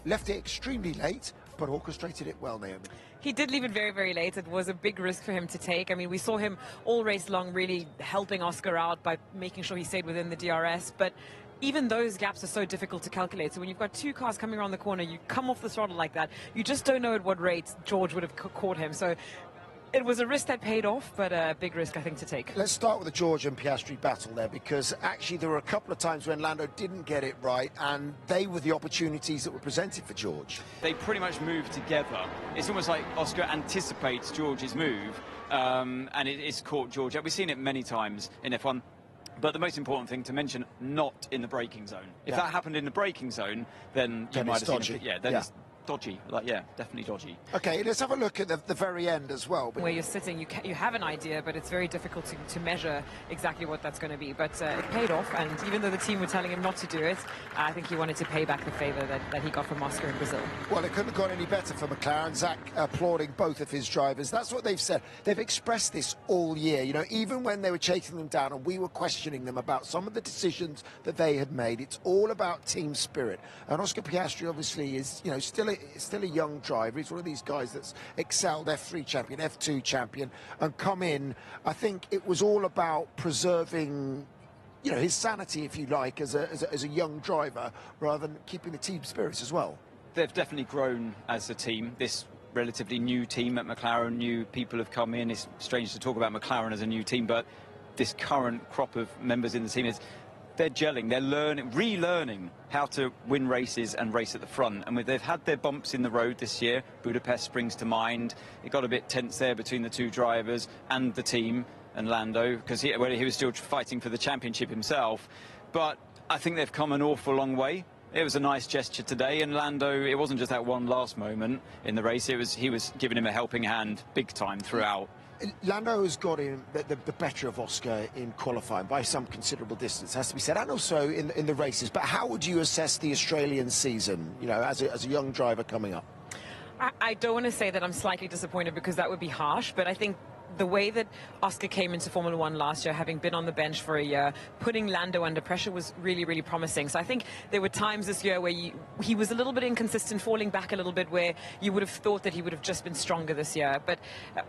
left it extremely late, but orchestrated it well, Naomi. He did leave it very, very late. It was a big risk for him to take. I mean, we saw him all race long really helping Oscar out by making sure he stayed within the DRS, but even those gaps are so difficult to calculate. So when you've got two cars coming around the corner, you come off the throttle like that, you just don't know at what rate George would have caught him. So it was a risk that paid off, but a big risk, I think, to take. Let's start with the George and Piastri battle there, because actually there were a couple of times when Lando didn't get it right, and they were the opportunities that were presented for George. They pretty much moved together. It's almost like Oscar anticipates George's move, and it's caught George. We've seen it many times in F1. But the most important thing to mention, not in the braking zone. If that happened in the braking zone, then you might have seen it. Then it's dodgy. Like, definitely dodgy. Okay, let's have a look at the very end as well. Where you're sitting, you have an idea, but it's very difficult to measure exactly what that's going to be. But it paid off, and even though the team were telling him not to do it, I think he wanted to pay back the favour that he got from Oscar in Brazil. Well, it couldn't have gone any better for McLaren. Zach applauding both of his drivers. That's what they've said. They've expressed this all year. You know, even when they were chasing them down and we were questioning them about some of the decisions that they had made, it's all about team spirit. And Oscar Piastri obviously is, you know, still a young driver. He's one of these guys that's excelled, F3 champion, F2 champion, and come in. I think it was all about preserving, you know, his sanity, if you like, as a young driver, rather than keeping the team spirits as well. They've definitely grown as a team. This relatively new team at McLaren, new people have come in. It's strange to talk about McLaren as a new team, but this current crop of members in the team they're gelling, they're relearning how to win races and race at the front. And they've had their bumps in the road this year. Budapest springs to mind. It got a bit tense there between the two drivers and the team and Lando, because he was still fighting for the championship himself. But I think they've come an awful long way. It was a nice gesture today, and Lando, it wasn't just that one last moment in the race, he was giving him a helping hand big time throughout. Lando has got in the better of Oscar in qualifying by some considerable distance, has to be said, and also in the races. But how would you assess the Australian season, you know, as a young driver coming up? I don't want to say that I'm slightly disappointed, because that would be harsh, but I think the way that Oscar came into Formula One last year, having been on the bench for a year, putting Lando under pressure was really, really promising. So I think there were times this year where he was a little bit inconsistent, falling back a little bit, where you would have thought that he would have just been stronger this year. But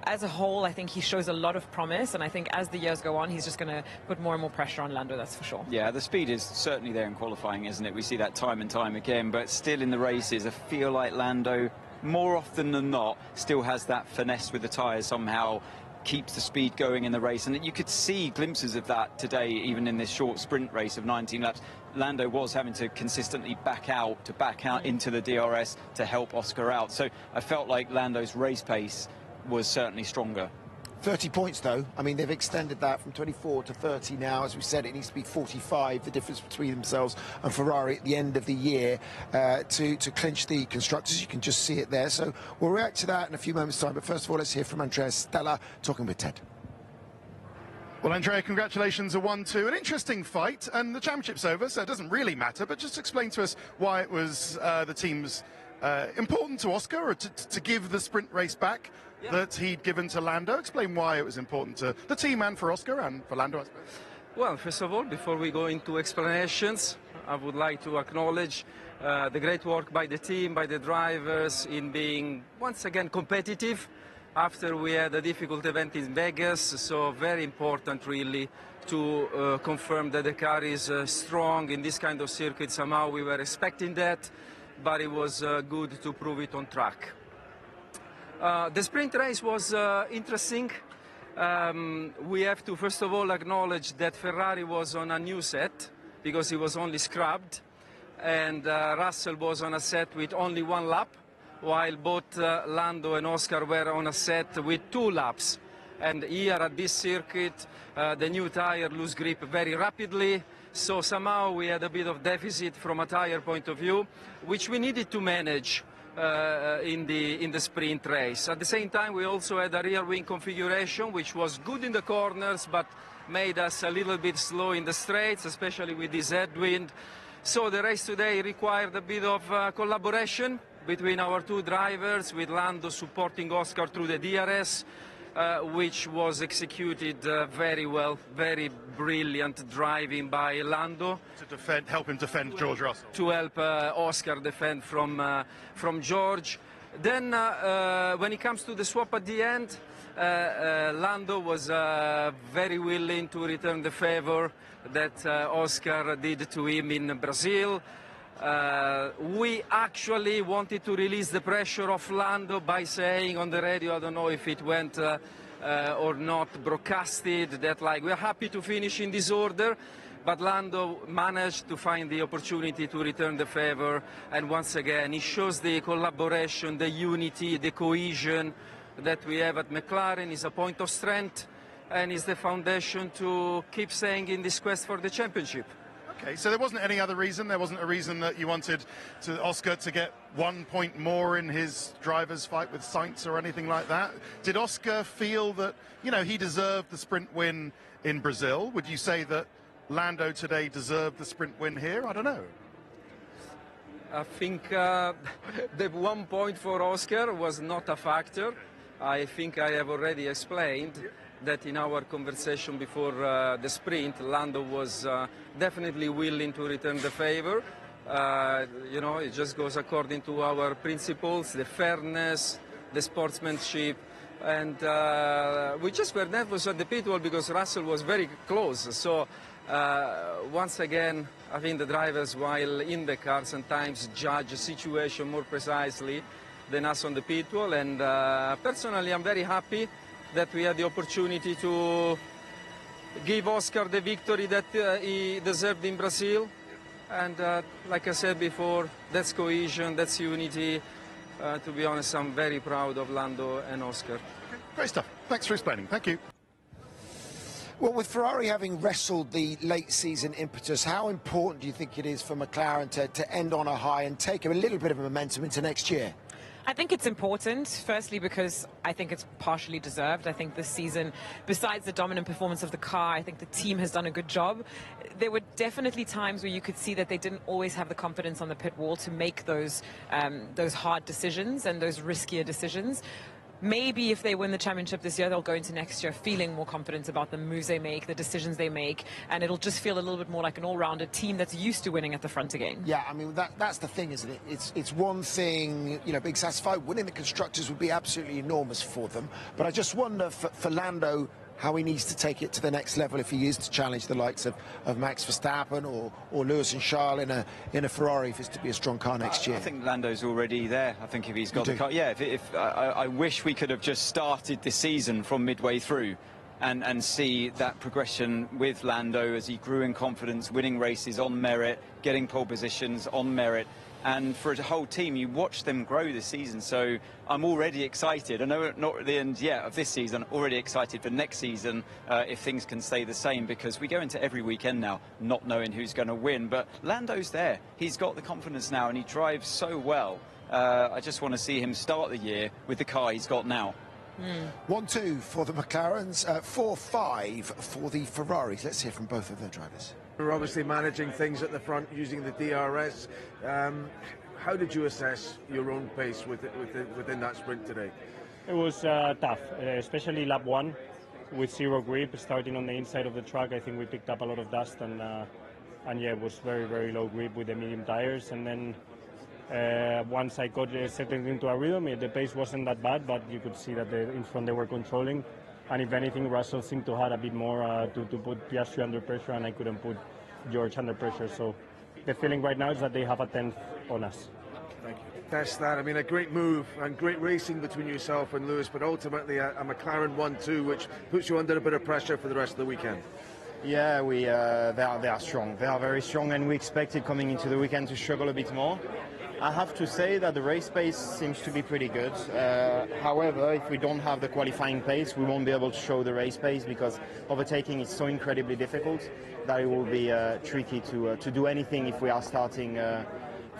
as a whole, I think he shows a lot of promise, and I think as the years go on, he's just going to put more and more pressure on Lando, that's for sure. Yeah, the speed is certainly there in qualifying, isn't it? We see that time and time again, but still in the races, I feel like Lando, more often than not, still has that finesse with the tyres somehow, keeps the speed going in the race, and you could see glimpses of that today, even in this short sprint race of 19 laps. Lando was having to consistently back out into the DRS to help Oscar out. So I felt like Lando's race pace was certainly stronger. 30 points, though. I mean, they've extended that from 24 to 30 now. As we said, it needs to be 45, the difference between themselves and Ferrari at the end of the year, to clinch the Constructors. You can just see it there. So we'll react to that in a few moments' time. But first of all, let's hear from Andrea Stella talking with Ted. Well, Andrea, congratulations, a 1-2. An interesting fight, and the championship's over, so it doesn't really matter. But just explain to us why it was the team's important to Oscar to give the sprint race back that he'd given to Lando. Explain why it was important to the team and for Oscar and for Lando, I suppose. Well, first of all, before we go into explanations, I would like to acknowledge the great work by the team, by the drivers, in being once again competitive after we had a difficult event in Vegas. So very important really to confirm that the car is strong in this kind of circuit. Somehow we were expecting that, but it was good to prove it on track. The sprint race was interesting. We have to first of all acknowledge that Ferrari was on a new set because he was only scrubbed, and Russell was on a set with only one lap, while both Lando and Oscar were on a set with 2 laps. And here at this circuit, the new tire lose grip very rapidly. So somehow we had a bit of deficit from a tire point of view, which we needed to manage in the sprint race. At the same time, we also had a rear wing configuration, which was good in the corners, but made us a little bit slow in the straights, especially with this headwind. So the race today required a bit of collaboration between our two drivers, with Lando supporting Oscar through the DRS. which was executed very well, very brilliant driving by Lando. To help him defend George Russell. To help Oscar defend from George. Then when it comes to the swap at the end, Lando was very willing to return the favor that Oscar did to him in Brazil. We actually wanted to release the pressure of Lando by saying on the radio, I don't know if it went or not broadcasted, that like we're happy to finish in this order, but Lando managed to find the opportunity to return the favor, and once again he shows the collaboration, the unity, the cohesion that we have at McLaren. Is a point of strength and is the foundation to keep staying in this quest for the championship. Okay, so there wasn't any other reason? There wasn't a reason that you wanted Oscar to get 1 point more in his driver's fight with Sainz or anything like that? Did Oscar feel that, you know, he deserved the sprint win in Brazil? Would you say that Lando today deserved the sprint win here? I don't know. I think the 1 point for Oscar was not a factor. I think I have already explained that in our conversation before the sprint, Lando was definitely willing to return the favor. You know, it just goes according to our principles, the fairness, the sportsmanship, and we just were nervous at the pit wall because Russell was very close. So once again, I think the drivers, while in the car, sometimes judge a situation more precisely than us on the pit wall, and personally I'm very happy that we had the opportunity to give Oscar the victory that he deserved in Brazil. And like I said before, that's cohesion, that's unity. To be honest, I'm very proud of Lando and Oscar. Okay, great stuff. Thanks for explaining. Thank you. Well, with Ferrari having wrestled the late season impetus, how important do you think it is for McLaren to end on a high and take a little bit of momentum into next year? I think it's important, firstly, because I think it's partially deserved. I think this season, besides the dominant performance of the car, I think the team has done a good job. There were definitely times where you could see that they didn't always have the confidence on the pit wall to make those hard decisions and those riskier decisions. Maybe if they win the championship this year, they'll go into next year feeling more confident about the moves they make, the decisions they make, and it'll just feel a little bit more like an all-rounded team that's used to winning at the front again. Yeah, I mean, that's the thing, isn't it? It's one thing, you know, being satisfied. Winning the Constructors would be absolutely enormous for them. But I just wonder for Lando how he needs to take it to the next level if he is to challenge the likes of Max Verstappen or Lewis and Charles in a Ferrari if it's to be a strong car next year. I think Lando's already there. I think if he's got the car, yeah. I wish we could have just started the season from midway through and see that progression with Lando as he grew in confidence, winning races on merit, getting pole positions on merit. And for a whole team, you watch them grow this season. So I'm already excited. I know not at the end yet of this season, already excited for next season if things can stay the same, because we go into every weekend now not knowing who's going to win. But Lando's there. He's got the confidence now and he drives so well. I just want to see him start the year with the car he's got now. 1-2 for the McLarens, 4-5 for the Ferraris. Let's hear from both of their drivers. We're obviously managing things at the front using the DRS. How did you assess your own pace within that sprint today? It was tough, especially lap 1 with zero grip, starting on the inside of the track. I think we picked up a lot of dust and yeah, it was very, very low grip with the medium tires. And then once I got settled into a rhythm, the pace wasn't that bad, but you could see that in front they were controlling. And if anything, Russell seemed to have a bit more to put Piastri under pressure, and I couldn't put George under pressure. So the feeling right now is that they have a 10th on us. Thank you. That's that. I mean, a great move and great racing between yourself and Lewis, but ultimately a McLaren 1-2, which puts you under a bit of pressure for the rest of the weekend. Yeah, they are strong. They are very strong, and we expected coming into the weekend to struggle a bit more. I have to say that the race pace seems to be pretty good. However, if we don't have the qualifying pace, we won't be able to show the race pace, because overtaking is so incredibly difficult that it will be tricky to do anything if we are starting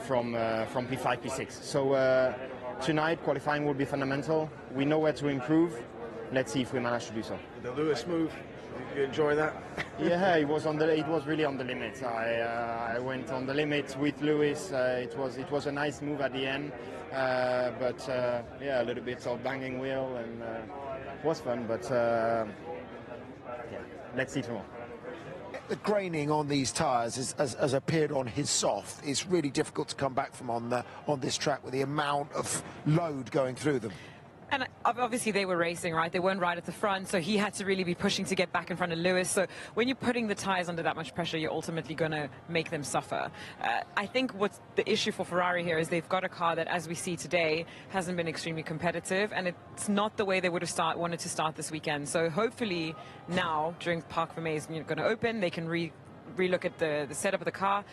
from P5, P6. So tonight, qualifying will be fundamental. We know where to improve. Let's see if we manage to do so. The Lewis move, you enjoy that? Yeah, it was really on the limit. I went on the limit with Lewis. It was a nice move at the end, but yeah, a little bit of banging wheel, and was fun, but yeah, let's see tomorrow. The graining on these tyres has appeared on his soft. It's really difficult to come back from on this track with the amount of load going through them. And obviously they were racing, right? They weren't right at the front, so he had to really be pushing to get back in front of Lewis. So when you're putting the tyres under that much pressure, you're ultimately going to make them suffer. I think what's the issue for Ferrari here is they've got a car that, as we see today, hasn't been extremely competitive, and it's not the way they would have wanted to start this weekend. So hopefully now, during Parc Fermé is going to open, they can relook at the setup of the car.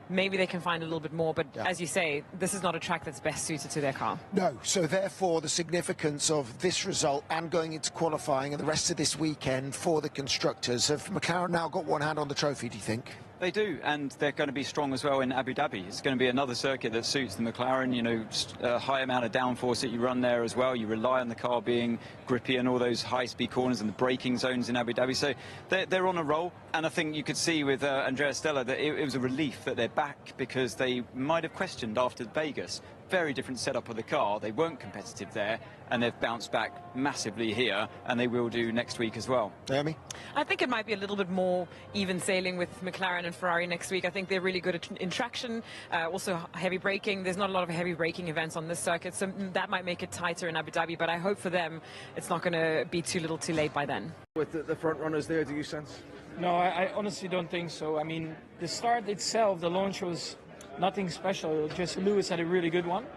Maybe they can find a little bit more, but as you say, this is not a track that's best suited to their car. No, so therefore the significance of this result and going into qualifying and the rest of this weekend for the constructors. Have McLaren now got one hand on the trophy, do you think? They do, and they're going to be strong as well in Abu Dhabi. It's going to be another circuit that suits the McLaren, you know, a high amount of downforce that you run there as well. You rely on the car being grippy and all those high-speed corners and the braking zones in Abu Dhabi. So they're on a roll, and I think you could see with Andrea Stella that it was a relief that they're back, because they might have questioned after Vegas. Very different setup of the car. They weren't competitive there, and they've bounced back massively here, and they will do next week as well. Naomi? I think it might be a little bit more even sailing with McLaren and Ferrari next week. I think they're really good in traction, also heavy braking. There's not a lot of heavy braking events on this circuit, so that might make it tighter in Abu Dhabi, but I hope for them it's not going to be too little too late by then. With the front runners there, do you sense? No, I honestly don't think so. I mean, the start itself, the launch was nothing special. Just Lewis had a really good one.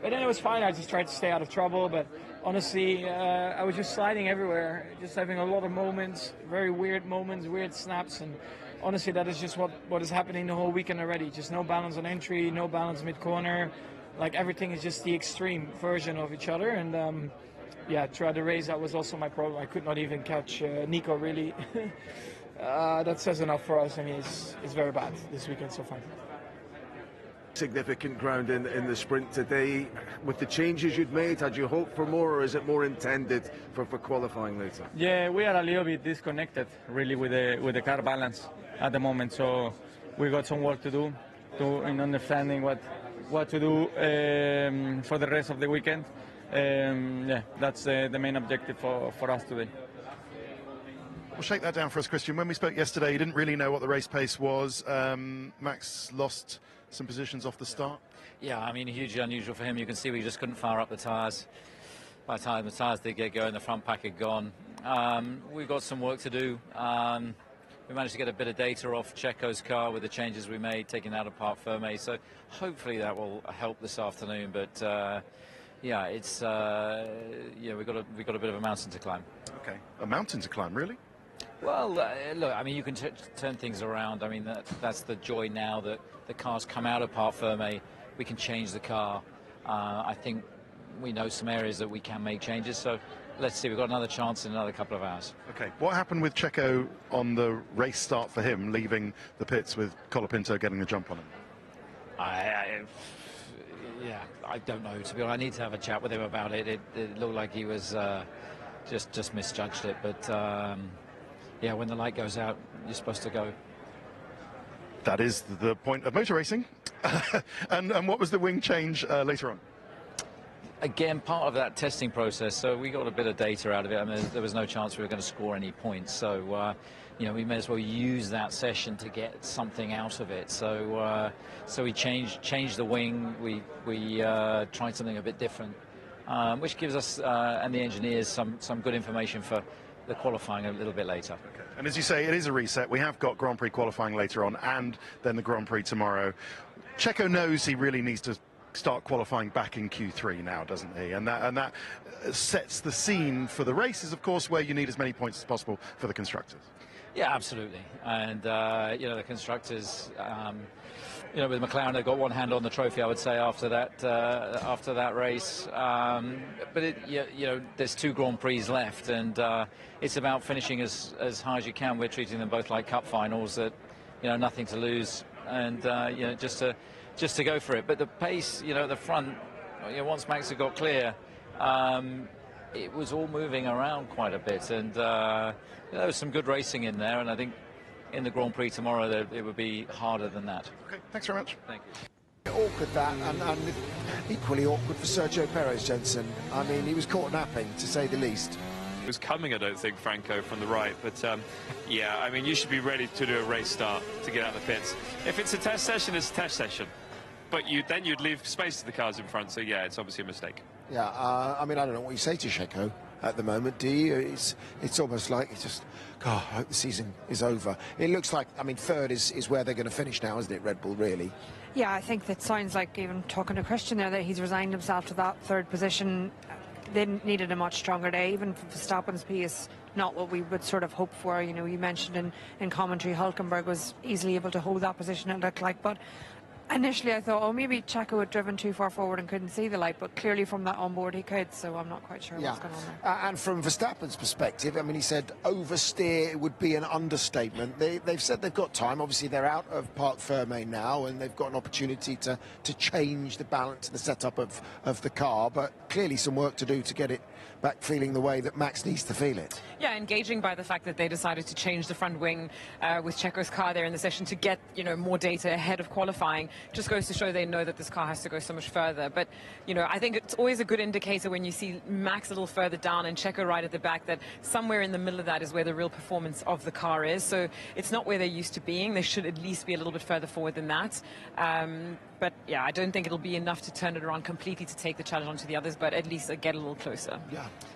But then it was fine. I just tried to stay out of trouble. But honestly, I was just sliding everywhere, just having a lot of moments, very weird moments, weird snaps. And honestly, that is just what is happening the whole weekend already. Just no balance on entry, no balance mid-corner. Like, everything is just the extreme version of each other. And yeah, throughout the race, that was also my problem. I could not even catch Nico, really. That says enough for us. I mean, it's very bad this weekend so far. Significant ground in the sprint today. With the changes you'd made, had you hoped for more, or is it more intended for qualifying later? Yeah, we are a little bit disconnected, really, with the car balance at the moment. So we got some work to do in understanding what to do for the rest of the weekend. Yeah, that's the main objective for us today. We'll shake that down for us, Christian. When we spoke yesterday, you didn't really know what the race pace was. Max lost some positions off the start. Yeah, I mean, hugely unusual for him. You can see we just couldn't fire up the tyres. By the time the tyres did get going, the front pack had gone. We've got some work to do. We managed to get a bit of data off Checo's car with the changes we made, taking out of Parc Fermé. So hopefully that will help this afternoon. But yeah, it's yeah, we've got a bit of a mountain to climb. Okay, a mountain to climb, really? Well, look, I mean, you can turn things around. I mean, that's the joy now that the car's come out of Parc Fermé. We can change the car. I think we know some areas that we can make changes. So let's see. We've got another chance in another couple of hours. Okay. What happened with Checo on the race start for him, leaving the pits with Colapinto getting the jump on him? Yeah, I don't know. To be honest, I need to have a chat with him about it. It looked like he was just misjudged it, but. Yeah, when the light goes out, you're supposed to go. That is the point of motor racing. and what was the wing change later on? Again, part of that testing process, so we got a bit of data out of it. I mean, there was no chance we were going to score any points, so you know, we may as well use that session to get something out of it. So so we changed the wing. We tried something a bit different, which gives us and the engineers some good information for the qualifying a little bit later. Okay. And as you say, it is a reset. We have got Grand Prix qualifying later on, and then the Grand Prix tomorrow. Checo knows he really needs to start qualifying back in Q3 now, doesn't he? And that sets the scene for the races, of course, where you need as many points as possible for the constructors. Yeah, absolutely. And you know, the constructors, you know, with McLaren, they've got one hand on the trophy, I would say, after that race. But you know, there's 2 Grand Prix left, and it's about finishing as high as you can. We're treating them both like cup finals, that, you know, nothing to lose, and you know, just to go for it. But the pace, you know, at the front, you know, once Max had got clear, it was all moving around quite a bit, and there was some good racing in there, and I think in the Grand Prix tomorrow it would be harder than that. Okay, thanks very much. Thank you. Awkward that, and equally awkward for Sergio Perez, Jensen. I mean, he was caught napping, to say the least. It was coming, I don't think, Franco, from the right. But, yeah, I mean, you should be ready to do a race start to get out of the pits. If it's a test session, it's a test session. But then you'd leave space to the cars in front. So, yeah, it's obviously a mistake. Yeah, I mean, I don't know what you say to Checo at the moment, do you? It's almost like it's just, God, I hope the season is over. It looks like, I mean, third is where they're going to finish now, isn't it, Red Bull, really? Yeah, I think that sounds like, even talking to Christian there, that he's resigned himself to that third position. They needed a much stronger day. Even Verstappen's pace, not what we would sort of hope for. You know, you mentioned in commentary, Hülkenberg was easily able to hold that position, it looked like, but initially I thought, oh, maybe Checo had driven too far forward and couldn't see the light, but clearly from that onboard he could, so I'm not quite sure what's going on there. And from Verstappen's perspective, I mean, he said oversteer would be an understatement. They've said they've got time. Obviously, they're out of Parc Fermé now, and they've got an opportunity to change the balance, the setup of the car, but clearly some work to do to get it back feeling the way that Max needs to feel it. Yeah, engaging by the fact that they decided to change the front wing with Checo's car there in the session to get, you know, more data ahead of qualifying just goes to show they know that this car has to go so much further. But, you know, I think it's always a good indicator when you see Max a little further down and Checo right at the back that somewhere in the middle of that is where the real performance of the car is. So it's not where they're used to being. They should at least be a little bit further forward than that. But, yeah, I don't think it'll be enough to turn it around completely to take the challenge onto the others, but at least get a little closer.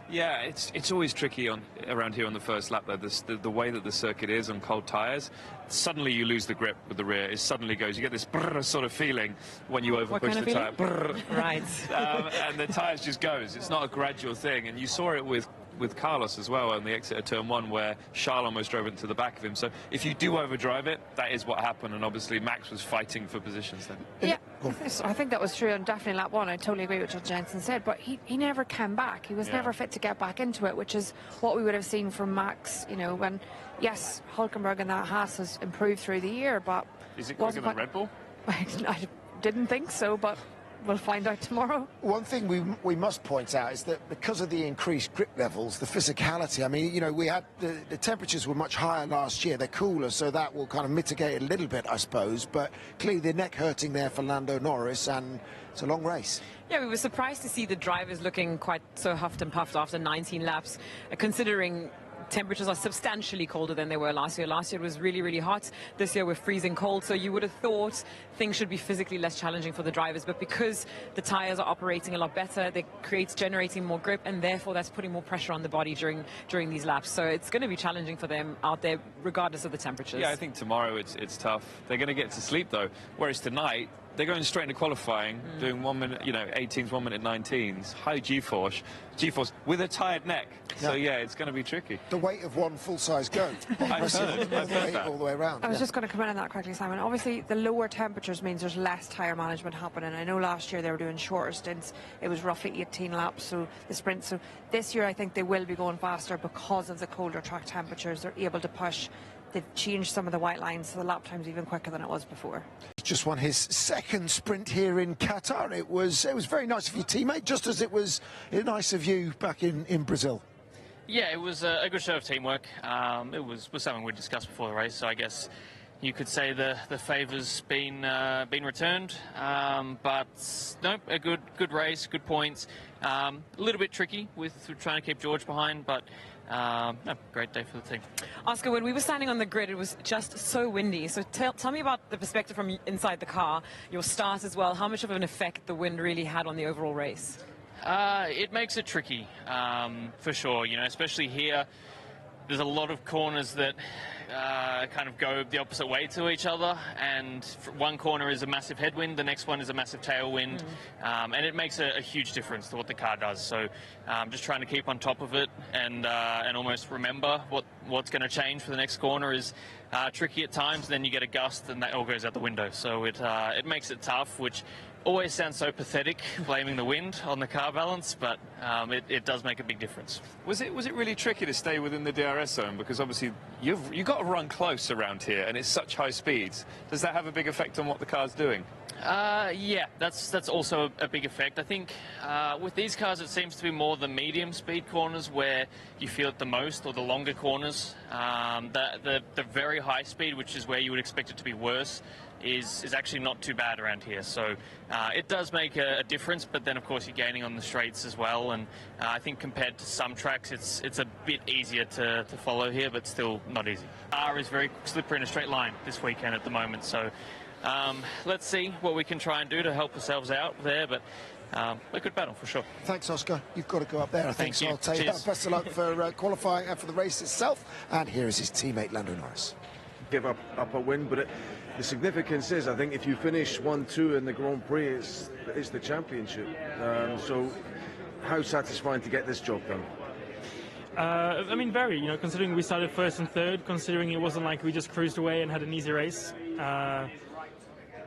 Yeah, it's always tricky around here on the first lap, though. The way that the circuit is on cold tyres, suddenly you lose the grip with the rear. It suddenly goes. You get this brrr sort of feeling when you overpush the tyre. Right. And the tyres just goes. It's not a gradual thing. And you saw it with Carlos as well on the exit of turn 1, where Charles almost drove into the back of him. So if you do overdrive it, that is what happened. And obviously Max was fighting for positions then. Yeah, I think that was true on definitely lap 1. I totally agree with what Jensen said, but he never came back. He was never fit to get back into it, which is what we would have seen from Max, you know, when, yes, Hülkenberg and that Haas has improved through the year, but... Is it quicker than Red Bull? I didn't think so, but... we'll find out tomorrow. One thing we must point out is that because of the increased grip levels, the physicality, I mean, you know, we had the temperatures were much higher last year. They're cooler, so that will kind of mitigate it a little bit, I suppose. But clearly the neck hurting there for Lando Norris, and it's a long race. Yeah, we were surprised to see the drivers looking quite so huffed and puffed after 19 laps, considering temperatures are substantially colder than they were last year. Last year it was really, really hot. This year we're freezing cold, so you would have thought things should be physically less challenging for the drivers, but because the tires are operating a lot better, they generating more grip, and therefore that's putting more pressure on the body during these laps. So it's going to be challenging for them out there regardless of the temperatures. Yeah, I think tomorrow it's tough. They're going to get to sleep though, whereas tonight they're going straight into qualifying, doing 1 minute, you know, 18s, 1 minute 19s, high G-force with a tired neck. So yeah, it's going to be tricky. The weight of one full-size goat. I've heard that. All the way around. I was just going to come in on that quickly, Simon. Obviously, the lower temperatures means there's less tyre management happening. I know last year they were doing shorter stints. It was roughly 18 laps, so the sprint. So this year I think they will be going faster because of the colder track temperatures. They're able to push. They've changed some of the white lines, so the lap time's even quicker than it was before. Just won his second sprint here in Qatar. It was very nice of your teammate, just as it was nice of you back in Brazil. Yeah, it was a good show of teamwork. It was something we discussed before the race, so I guess you could say the favour's been returned. But no, a good race, good points. A little bit tricky with trying to keep George behind, but no, great day for the team. Oscar, when we were standing on the grid, it was just so windy. So tell me about the perspective from inside the car, your start as well. How much of an effect the wind really had on the overall race? It makes it tricky, for sure. You know, especially here, there's a lot of corners that kind of go the opposite way to each other, and one corner is a massive headwind, the next one is a massive tailwind, and it makes a huge difference to what the car does. So just trying to keep on top of it and almost remember what's going to change for the next corner is tricky at times. Then you get a gust and that all goes out the window. So it makes it tough, which always sounds so pathetic, blaming the wind on the car balance, but it does make a big difference. Was it really tricky to stay within the DRS zone? Because obviously you've got to run close around here, and it's such high speeds. Does that have a big effect on what the car's doing? Yeah, that's also a big effect. I think with these cars it seems to be more the medium speed corners where you feel it the most, or the longer corners. The very high speed, which is where you would expect it to be worse, is actually not too bad around here. So it does make a difference, but then of course you're gaining on the straights as well, and I think compared to some tracks it's a bit easier to follow here, but still not easy. Qatar is very slippery in a straight line this weekend at the moment, so let's see what we can try and do to help ourselves out there, but a good battle for sure. Thanks, Oscar. You've got to go up there, I think. Thank so you. I'll tell you Cheers. that. Best of luck for qualifying and for the race itself. And here is his teammate, Lando Norris. Give up a win, but the significance is, I think, if you finish 1-2 in the Grand Prix, it's the championship. So how satisfying to get this job done? I mean, very, considering we started first and third, considering it wasn't like we just cruised away and had an easy race.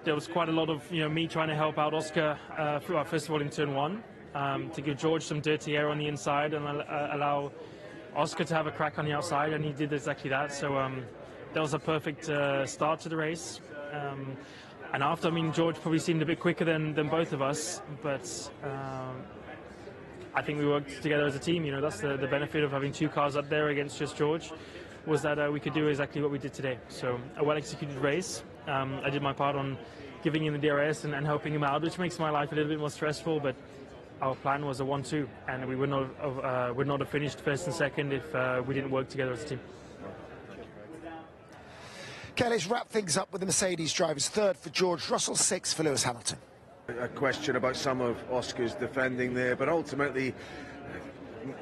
There was quite a lot of, me trying to help out Oscar, first of all in turn 1, to give George some dirty air on the inside and allow Oscar to have a crack on the outside, and he did exactly that. So that was a perfect start to the race. And after, George probably seemed a bit quicker than both of us, but I think we worked together as a team. That's the benefit of having 2 cars up there against just George, was that we could do exactly what we did today. So a well-executed race. I did my part on giving him the DRS and helping him out, which makes my life a little bit more stressful, but our plan was a 1-2, and we would not have finished first and second if we didn't work together as a team. Okay, let's wrap things up with the Mercedes drivers. 3rd for George Russell, 6th for Lewis Hamilton. A question about some of Oscar's defending there, but ultimately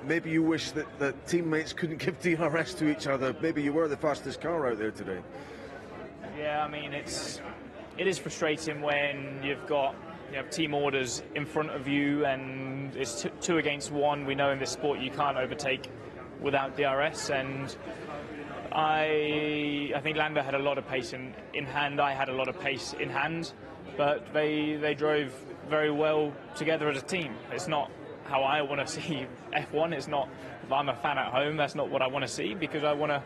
maybe you wish that teammates couldn't give DRS to each other. Maybe you were the fastest car out there today. Yeah, it is frustrating when you have team orders in front of you and it's 2 against 1. We know in this sport you can't overtake without DRS, and I think Lando had a lot of pace in hand. I had a lot of pace in hand, but they drove very well together as a team. It's not how I want to see F1. It's not, if I'm a fan at home, that's not what I want to see, because I want to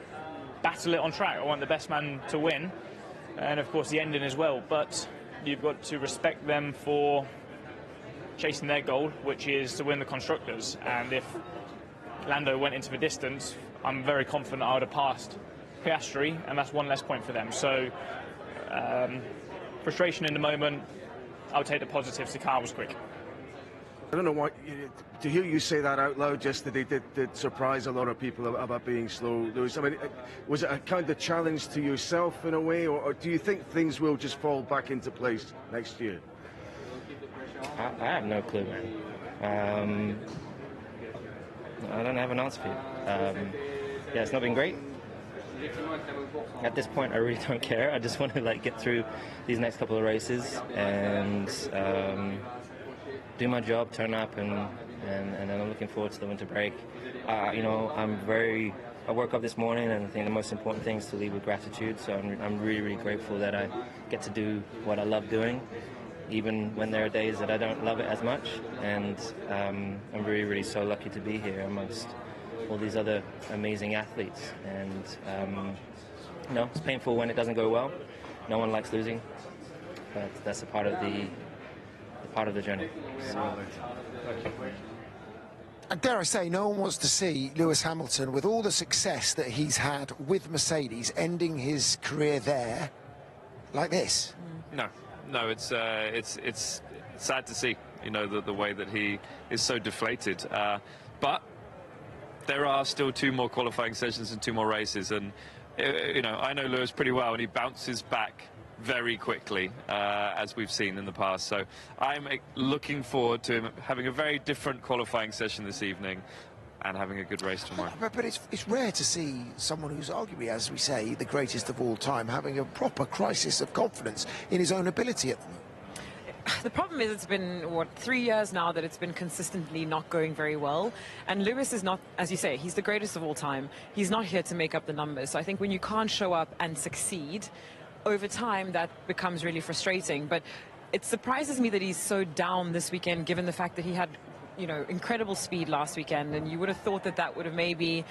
battle it on track. I want the best man to win, and of course the ending as well. But you've got to respect them for chasing their goal, which is to win the Constructors. And if Lando went into the distance, I'm very confident I would have passed Piastri, and that's 1 less point for them. So frustration in the moment. I would take the positives. The car was quick. I don't know why, to hear you say that out loud yesterday did surprise a lot of people about being slow, Lewis. Was it a kind of challenge to yourself in a way, or do you think things will just fall back into place next year? I have no clue, man. I don't have an answer for you. Yeah, it's not been great. At this point, I really don't care. I just want to get through these next couple of races and do my job, turn up, and then I'm looking forward to the winter break. I woke up this morning, and I think the most important thing is to leave with gratitude. So I'm really, really grateful that I get to do what I love doing, even when there are days that I don't love it as much. And I'm really, really so lucky to be here amongst all these other amazing athletes. And it's painful when it doesn't go well. No one likes losing, but that's a part of the journey. So. And dare I say, no one wants to see Lewis Hamilton, with all the success that he's had with Mercedes, ending his career there like this. No, it's sad to see, the way that he is so deflated. But there are still 2 more qualifying sessions and 2 more races, and I know Lewis pretty well, and he bounces back very quickly, as we've seen in the past. So I'm looking forward to him having a very different qualifying session this evening and having a good race tomorrow. But it's rare to see someone who's arguably, as we say, the greatest of all time, having a proper crisis of confidence in his own ability at the moment. The problem is it's been, 3 years now that it's been consistently not going very well. And Lewis is not, as you say, he's the greatest of all time. He's not here to make up the numbers. So I think when you can't show up and succeed, over time that becomes really frustrating. But it surprises me that he's so down this weekend, given the fact that he had, incredible speed last weekend. And you would have thought that would have maybe,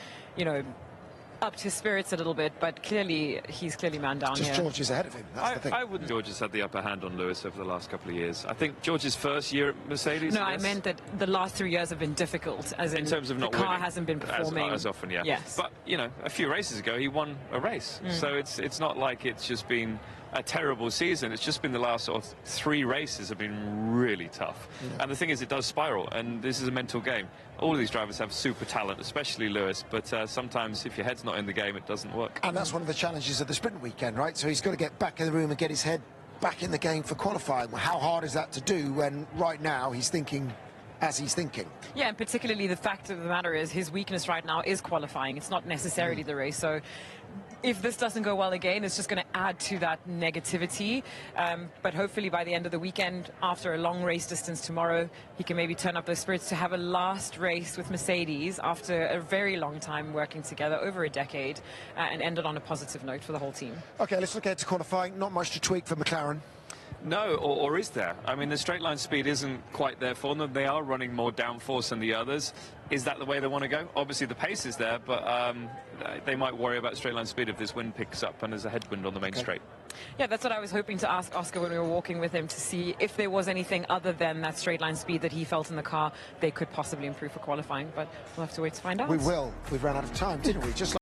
upped his spirits a little bit, but he's clearly man down here. George is ahead of him, that's the thing. I wouldn't. George has had the upper hand on Lewis over the last couple of years. I think George's first year at Mercedes. No, yes? I meant that the last 3 years have been difficult, as in terms of not the car winning, hasn't been performing as often. Yeah. Yes. But a few races ago he won a race, so it's not like it's just been a terrible season. It's just been the last sort of 3 races have been really tough. Yeah. And the thing is, it does spiral, and this is a mental game. All of these drivers have super talent, especially Lewis, but sometimes if your head's not in the game, it doesn't work. And that's one of the challenges of the sprint weekend, right? So he's got to get back in the room and get his head back in the game for qualifying. How hard is that to do when right now he's thinking as he's thinking? Yeah, and particularly the fact of the matter is his weakness right now is qualifying. It's not necessarily the race. So if this doesn't go well again, it's just going to add to that negativity. But hopefully by the end of the weekend, after a long race distance tomorrow, he can maybe turn up those spirits to have a last race with Mercedes after a very long time working together, over a decade, and end it on a positive note for the whole team. Okay, let's look ahead to qualifying. Not much to tweak for McLaren. No, or is there? I mean, the straight line speed isn't quite there for them. They are running more downforce than the others. Is that the way they want to go? Obviously, the pace is there, but they might worry about straight line speed if this wind picks up and there's a headwind on the main straight. Yeah, that's what I was hoping to ask Oscar when we were walking with him, to see if there was anything other than that straight line speed that he felt in the car they could possibly improve for qualifying. But we'll have to wait to find out. We will. We've run out of time, didn't we? Just